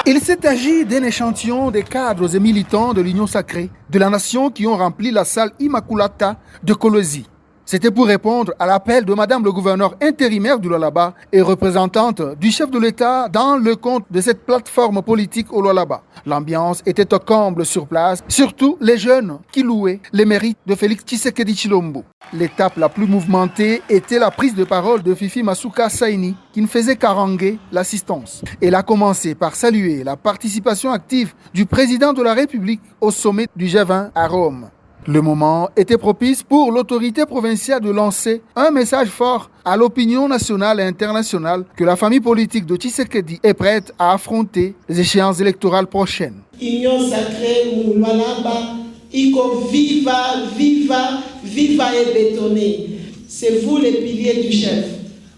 Il s'est agi d'un échantillon des cadres et militants de l'Union sacrée de la nation qui ont rempli la salle Immaculata de Kolwezi. C'était pour répondre à l'appel de Madame le gouverneur intérimaire du Lualaba et représentante du chef de l'État dans le compte de cette plateforme politique au Lualaba. L'ambiance était au comble sur place, surtout les jeunes qui louaient les mérites de Félix Tshisekedi Tshilombo. L'étape la plus mouvementée était la prise de parole de Fifi Masuka Saini qui ne faisait qu'haranguer l'assistance. Elle a commencé par saluer la participation active du président de la République au sommet du G20 à Rome. Le moment était propice pour l'autorité provinciale de lancer un message fort à l'opinion nationale et internationale que la famille politique de Tshisekedi est prête à affronter les échéances électorales prochaines. Union sacrée, Lualaba, Iko viva, viva, viva et bétonné. C'est vous les piliers du chef.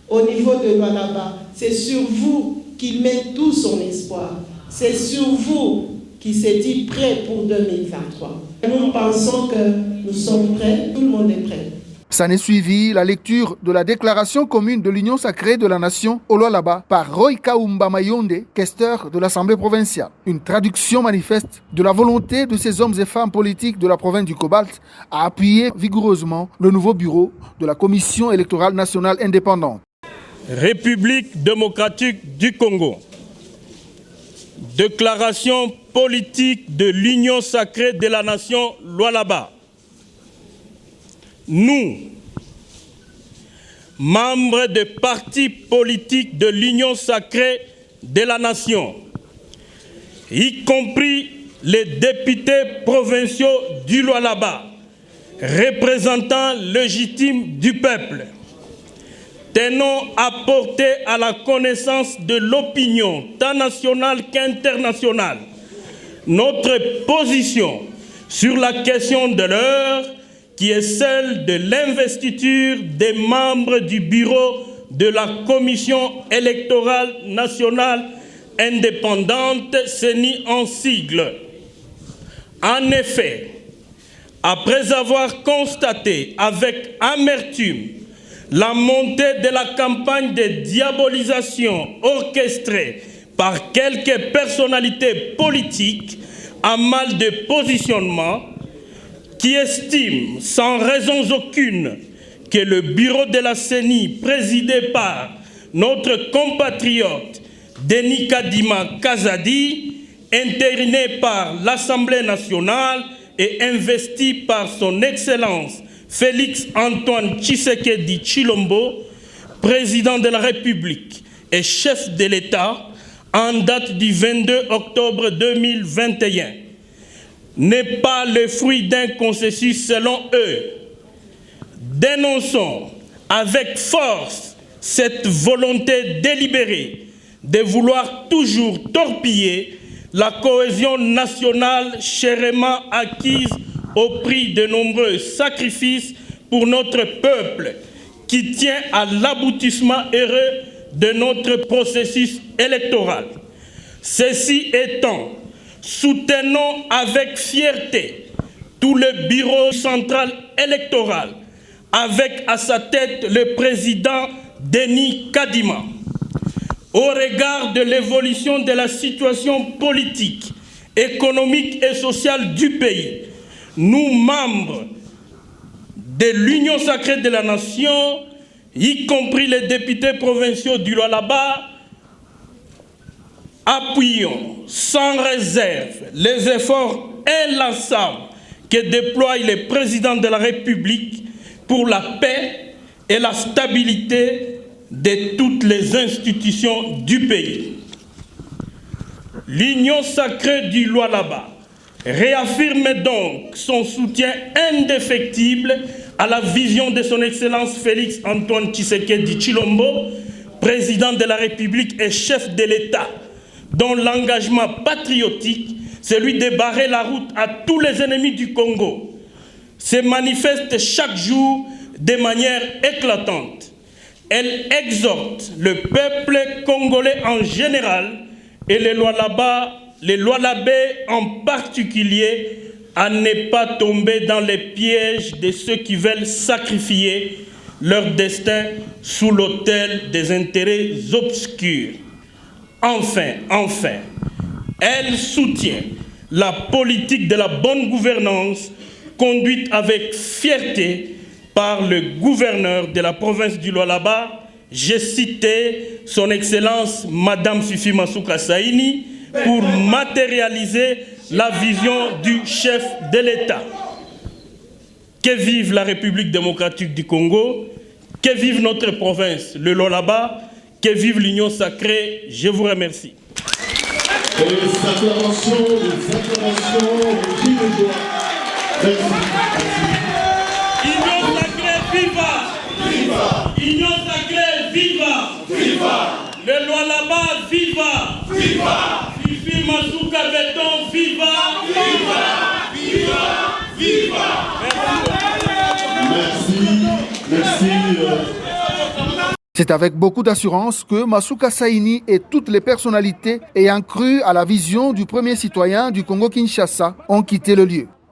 Au niveau de Lualaba, c'est sur vous qu'il met tout son espoir. C'est sur vous qui s'est dit prêt pour 2023. Nous pensons que nous sommes prêts, tout le monde est prêt. S'en est suivi la lecture de la déclaration commune de l'Union sacrée de la nation au Lualaba par Roy Kaumba Mayonde, questeur de l'Assemblée provinciale. Une traduction manifeste de la volonté de ces hommes et femmes politiques de la province du Cobalt à appuyer vigoureusement le nouveau bureau de la Commission électorale nationale indépendante. République démocratique du Congo. Déclaration politique de l'Union sacrée de la nation Lualaba. Nous, membres des partis politiques de l'Union sacrée de la nation, y compris les députés provinciaux du Lualaba, représentants légitimes du peuple, tenons à porter à la connaissance de l'opinion tant nationale qu'internationale notre position sur la question de l'heure qui est celle de l'investiture des membres du bureau de la Commission électorale nationale indépendante, CENI en sigle. En effet, après avoir constaté avec amertume la montée de la campagne de diabolisation orchestrée par quelques personnalités politiques à mal de positionnement qui estiment sans raison aucune que le bureau de la CENI présidé par notre compatriote Denis Kadima Kazadi, entériné par l'Assemblée nationale et investi par son Excellence Félix Antoine Tshisekedi Tshilombo, président de la République et chef de l'État, en date du 22 octobre 2021, n'est pas le fruit d'un consensus selon eux. Dénonçons avec force cette volonté délibérée de vouloir toujours torpiller la cohésion nationale chèrement acquise au prix de nombreux sacrifices pour notre peuple qui tient à l'aboutissement heureux de notre processus électoral. Ceci étant, soutenons avec fierté tout le bureau central électoral avec à sa tête le président Denis Kadima. Au regard de l'évolution de la situation politique, économique et sociale du pays, nous, membres de l'Union sacrée de la nation, y compris les députés provinciaux du Lualaba, appuyons sans réserve les efforts inlassables que déploie le président de la République pour la paix et la stabilité de toutes les institutions du pays. L'Union sacrée du Lualaba réaffirme donc son soutien indéfectible à la vision de son Excellence Félix Antoine Tshisekedi Tshilombo, président de la République et chef de l'État, dont l'engagement patriotique, celui de barrer la route à tous les ennemis du Congo, se manifeste chaque jour de manière éclatante. Elle exhorte le peuple congolais en général et les Lualabais en particulier à ne pas tomber dans les pièges de ceux qui veulent sacrifier leur destin sous l'autel des intérêts obscurs. Enfin, Elle soutient la politique de la bonne gouvernance conduite avec fierté par le gouverneur de la province du Lualaba. J'ai cité son Excellence Madame Fifi Masuka Saini pour matérialiser la vision du chef de l'État. Que vive la République démocratique du Congo, que vive notre province, le Lualaba, que vive l'Union sacrée. Je vous remercie. Et les acclamations, cris de joie. Union sacrée, viva! Viva! Union sacrée, viva! Viva! Le Lualaba, viva! Viva! Fifi Masuka Béton, viva! Viva! Viva! Viva! Merci. C'est avec beaucoup d'assurance que Masuka Saini et toutes les personnalités ayant cru à la vision du premier citoyen du Congo-Kinshasa ont quitté le lieu.